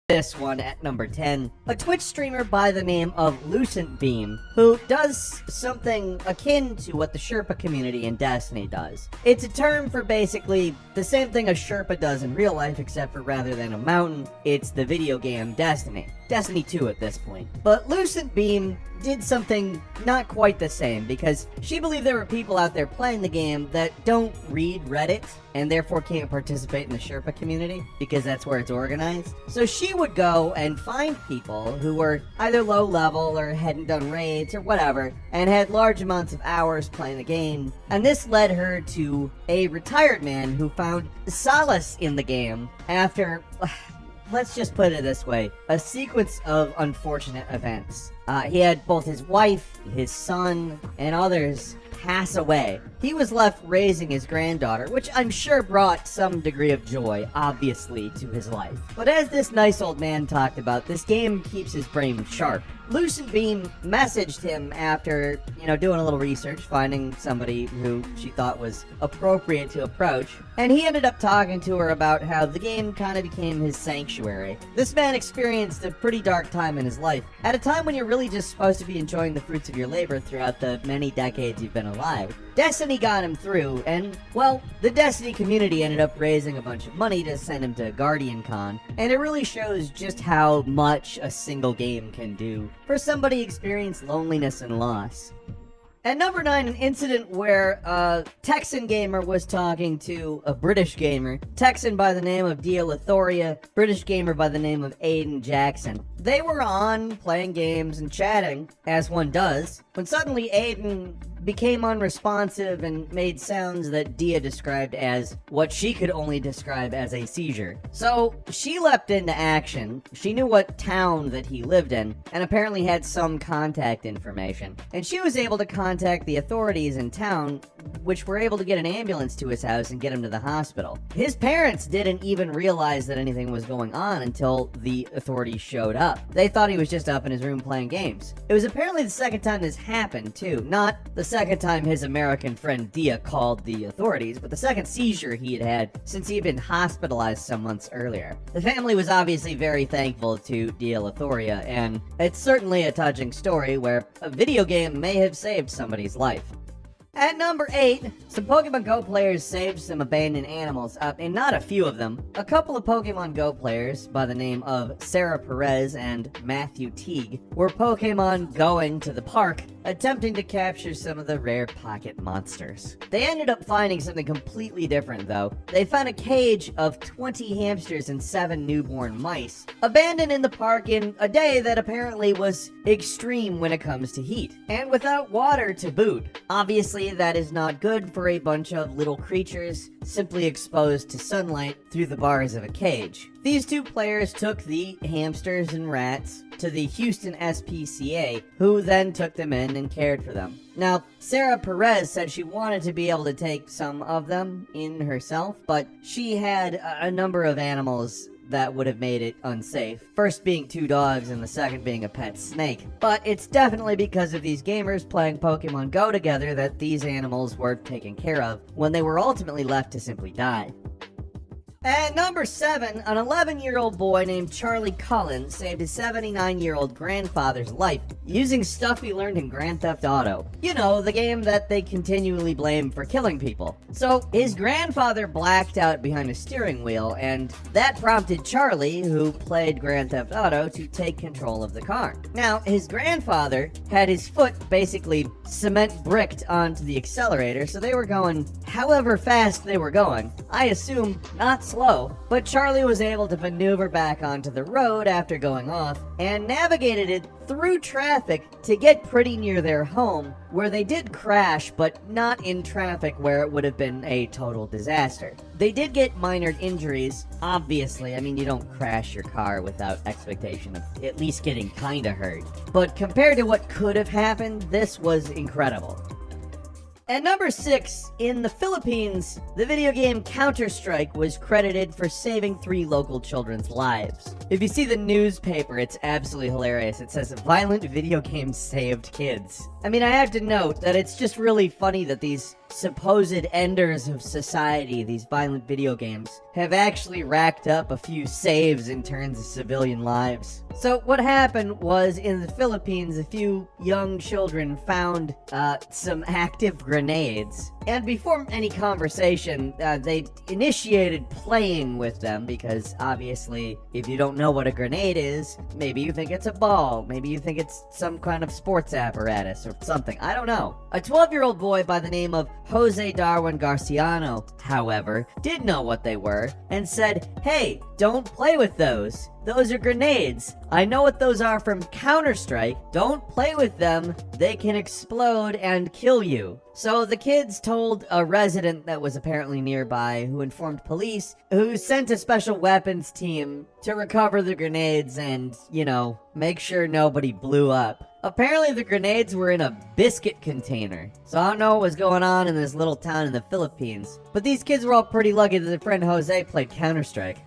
this one at number 10, a Twitch streamer by the name of Lucent Beam, who does something akin to what the Sherpa community in Destiny does. It's a term for basically the same thing a Sherpa does in real life, except for rather than a mountain, it's the video game Destiny. Destiny 2 at this point. But Lucent Beam did something not quite the same, because she believed there were people out there playing the game that don't read Reddit, and therefore can't participate in the Sherpa community, because that's where it's organized. So she would go and find people who were either low level or hadn't done raids or whatever, and had large amounts of hours playing the game, and this led her to a retired man who found solace in the game after... let's just put it this way, a sequence of unfortunate events. He had both his wife, his son, and others pass away. He was left raising his granddaughter, which I'm sure brought some degree of joy, obviously, to his life. But as this nice old man talked about, this game keeps his brain sharp. Lucent Beam messaged him after, doing a little research, finding somebody who she thought was appropriate to approach, and he ended up talking to her about how the game kind of became his sanctuary. This man experienced a pretty dark time in his life, at a time when you're really just supposed to be enjoying the fruits of your labor throughout the many decades you've been alive. Destiny got him through, and, well, the Destiny community ended up raising a bunch of money to send him to Guardian Con, and it really shows just how much a single game can do for somebody experiencing loneliness and loss. At number 9, an incident where a Texan gamer was talking to a British gamer, Texan by the name of Dia Lithoria, British gamer by the name of Aiden Jackson. They were on, playing games and chatting, as one does, when suddenly Aiden became unresponsive and made sounds that Dia described as what she could only describe as a seizure. So she leapt into action. She knew what town that he lived in, and apparently had some contact information. And she was able to contact the authorities in town, which were able to get an ambulance to his house and get him to the hospital. His parents didn't even realize that anything was going on until the authorities showed up. They thought he was just up in his room playing games. It was apparently the second time this happened, too. Not the second time his American friend Dia called the authorities, but the second seizure he had had since he had been hospitalized some months earlier. The family was obviously very thankful to Dia Lithoria, and it's certainly a touching story where a video game may have saved somebody's life. At number 8, some Pokemon Go players saved some abandoned animals, and not a few of them. A couple of Pokemon Go players by the name of Sarah Perez and Matthew Teague were Pokemon going to the park, attempting to capture some of the rare pocket monsters. They ended up finding something completely different, though. They found a cage of 20 hamsters and 7 newborn mice, abandoned in the park in a day that apparently was extreme when it comes to heat, and without water to boot. Obviously, that is not good for a bunch of little creatures simply exposed to sunlight through the bars of a cage. These two players took the hamsters and rats to the Houston SPCA, who then took them in and cared for them. Now, Sarah Perez said she wanted to be able to take some of them in herself, but she had a number of animals that would have made it unsafe. First being 2 dogs and the second being a pet snake. But it's definitely because of these gamers playing Pokemon Go together that these animals were taken care of when they were ultimately left to simply die. At number 7, an 11-year-old boy named Charlie Cullen saved his 79-year-old grandfather's life using stuff he learned in Grand Theft Auto. You know, the game that they continually blame for killing people. So, his grandfather blacked out behind a steering wheel, and that prompted Charlie, who played Grand Theft Auto, to take control of the car. Now, his grandfather had his foot basically cement bricked onto the accelerator, so they were going however fast they were going. I assume not slow, but Charlie was able to maneuver back onto the road after going off, and navigated it through traffic to get pretty near their home, where they did crash, but not in traffic where it would have been a total disaster. They did get minor injuries, obviously. I mean, you don't crash your car without expectation of at least getting kinda hurt. But compared to what could have happened, this was incredible. At number 6, in the Philippines, the video game Counter-Strike was credited for saving 3 local children's lives. If you see the newspaper, it's absolutely hilarious. It says, "Violent video games saved kids." I mean, I have to note that it's just really funny that these supposed enders of society, these violent video games, have actually racked up a few saves in terms of civilian lives. So what happened was, in the Philippines, a few young children found some active grenades. And before any conversation, they initiated playing with them, because obviously, if you don't know what a grenade is, maybe you think it's a ball, maybe you think it's some kind of sports apparatus or something. I don't know. A 12-year-old boy by the name of Jose Darwin Garciano, however, did know what they were and said, "Hey, don't play with those. Those are grenades. I know what those are from Counter-Strike. Don't play with them. They can explode and kill you." So the kids told a resident that was apparently nearby, who informed police, who sent a special weapons team to recover the grenades and, make sure nobody blew up. Apparently the grenades were in a biscuit container. So I don't know what was going on in this little town in the Philippines. But these kids were all pretty lucky that their friend Jose played Counter-Strike.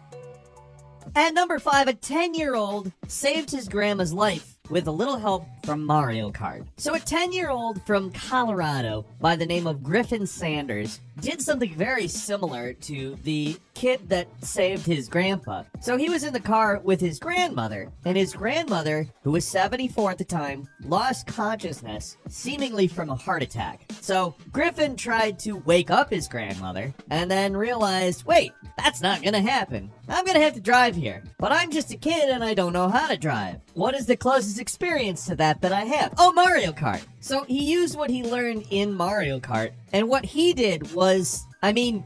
At number 5, a 10-year-old saved his grandma's life with a little help from Mario Kart. So a 10-year-old from Colorado by the name of Griffin Sanders did something very similar to the kid that saved his grandpa. So he was in the car with his grandmother, and his grandmother, who was 74 at the time, lost consciousness, seemingly from a heart attack. So Griffin tried to wake up his grandmother, and then realized, wait, that's not gonna happen. I'm gonna have to drive here. But I'm just a kid and I don't know how to drive. What is the closest experience to that I have? Oh, Mario Kart. So he used what he learned in Mario Kart, and what he did was,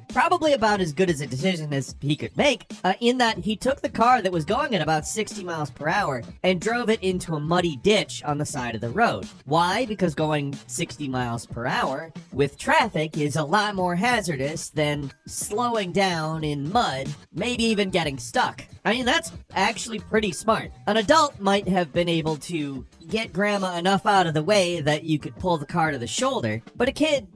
probably about as good as a decision as he could make, in that he took the car that was going at about 60 miles per hour and drove it into a muddy ditch on the side of the road. Why? Because going 60 miles per hour with traffic is a lot more hazardous than slowing down in mud, maybe even getting stuck. That's actually pretty smart. An adult might have been able to get grandma enough out of the way that you could pull the car to the shoulder, but a kid,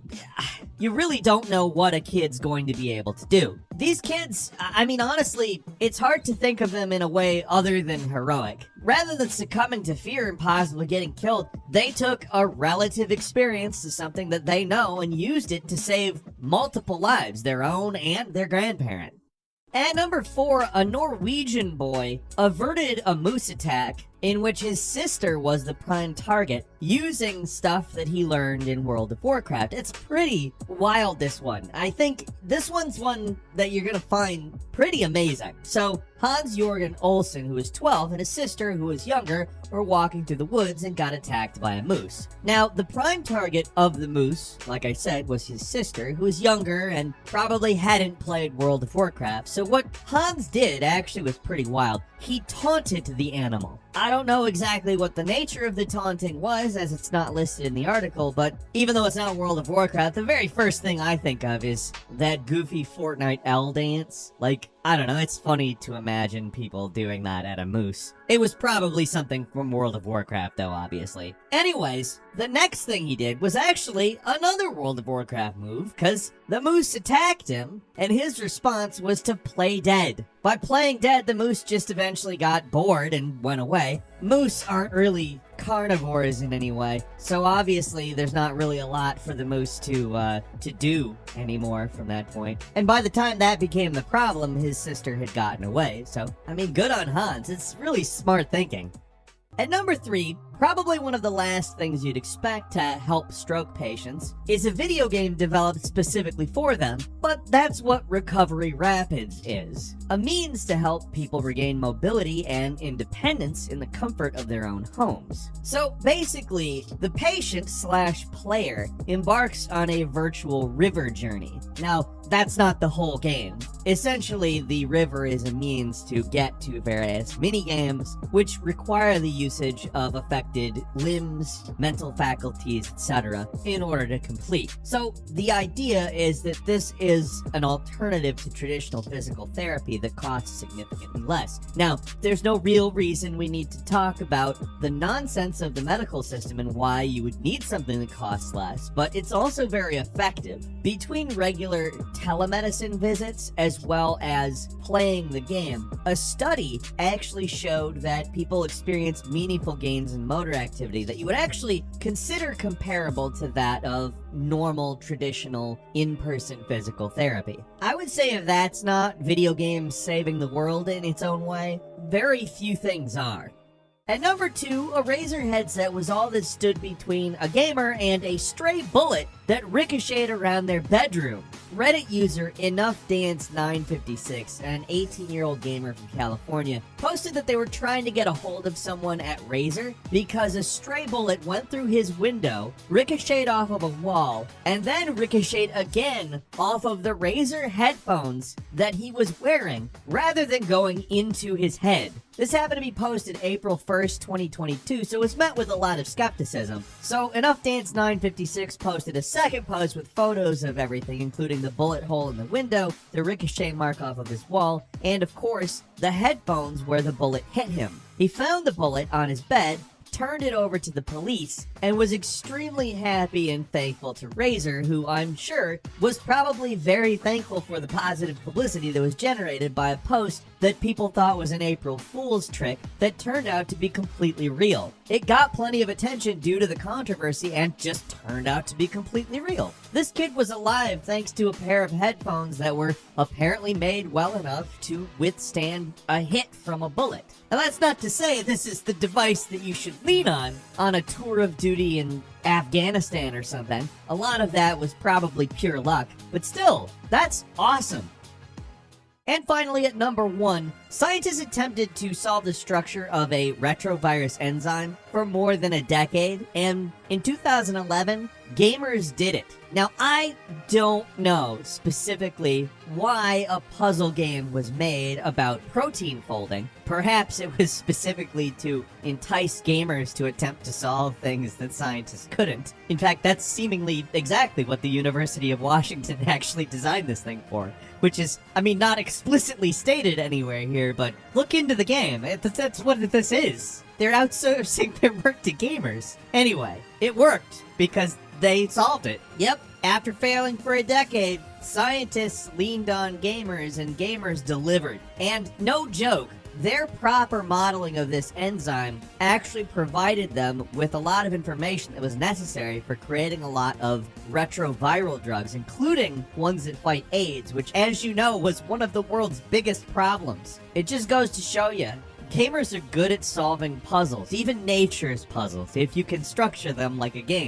you really don't know what a kid's going to be able to do. These kids, honestly, it's hard to think of them in a way other than heroic. Rather than succumbing to fear and possibly getting killed, they took a relative experience to something that they know and used it to save multiple lives, their own and their grandparent. At number 4, a Norwegian boy averted a moose attack in which his sister was the prime target, using stuff that he learned in World of Warcraft. It's pretty wild, this one. I think this one's one that you're gonna find pretty amazing. So, Hans-Jorgen Olsen, who was 12, and his sister, who was younger, were walking through the woods and got attacked by a moose. Now, the prime target of the moose, like I said, was his sister, who was younger and probably hadn't played World of Warcraft. So what Hans did actually was pretty wild. He taunted the animal. I don't know exactly what the nature of the taunting was, as it's not listed in the article, but even though it's not World of Warcraft, the very first thing I think of is that goofy Fortnite L dance. I don't know, it's funny to imagine people doing that at a moose. It was probably something from World of Warcraft, though, obviously. Anyways, the next thing he did was actually another World of Warcraft move, because the moose attacked him, and his response was to play dead. By playing dead, the moose just eventually got bored and went away. Moose aren't really carnivores in any way, so obviously there's not really a lot for the moose to do anymore from that point. And by the time that became the problem, his sister had gotten away, so, good on Hans. It's really smart thinking. At number 3, probably one of the last things you'd expect to help stroke patients is a video game developed specifically for them, but that's what Recovery Rapids is. A means to help people regain mobility and independence in the comfort of their own homes. So basically, the patient/player embarks on a virtual river journey. Now, that's not the whole game. Essentially, the river is a means to get to various mini-games, which require the usage of effective affected limbs, mental faculties, etc., in order to complete. So the idea is that this is an alternative to traditional physical therapy that costs significantly less. Now, there's no real reason we need to talk about the nonsense of the medical system and why you would need something that costs less, but it's also very effective. Between regular telemedicine visits as well as playing the game, a study actually showed that people experience meaningful gains in motor activity that you would actually consider comparable to that of normal, traditional, in-person physical therapy. I would say if that's not video games saving the world in its own way, very few things are. At number 2, a Razer headset was all that stood between a gamer and a stray bullet that ricocheted around their bedroom. Reddit user EnoughDance956, an 18-year-old gamer from California, posted that they were trying to get a hold of someone at Razer because a stray bullet went through his window, ricocheted off of a wall, and then ricocheted again off of the Razer headphones that he was wearing, rather than going into his head. This happened to be posted April 1st, 2022, so it was met with a lot of skepticism. So EnoughDance956 posted a second post with photos of everything, including the bullet hole in the window, the ricochet mark off of his wall, and of course, the headphones where the bullet hit him. He found the bullet on his bed, turned it over to the police, and was extremely happy and thankful to Razer, who I'm sure was probably very thankful for the positive publicity that was generated by a post that people thought was an April Fool's trick that turned out to be completely real. It got plenty of attention due to the controversy and just turned out to be completely real. This kid was alive thanks to a pair of headphones that were apparently made well enough to withstand a hit from a bullet. Now that's not to say this is the device that you should lean on a tour of duty in Afghanistan or something. A lot of that was probably pure luck, but still, that's awesome. And finally, at number 1, scientists attempted to solve the structure of a retrovirus enzyme for more than a decade, and in 2011, gamers did it. Now, I don't know specifically why a puzzle game was made about protein folding. Perhaps it was specifically to entice gamers to attempt to solve things that scientists couldn't. In fact, that's seemingly exactly what the University of Washington actually designed this thing for. Which is, I mean, not explicitly stated anywhere here, but look into the game. That's what this is. They're outsourcing their work to gamers. Anyway, it worked because they solved it. Yep, after failing for a decade, scientists leaned on gamers and gamers delivered. And no joke, their proper modeling of this enzyme actually provided them with a lot of information that was necessary for creating a lot of retroviral drugs, including ones that fight AIDS, which, as you know, was one of the world's biggest problems. It just goes to show you, gamers are good at solving puzzles, even nature's puzzles, if you can structure them like a game.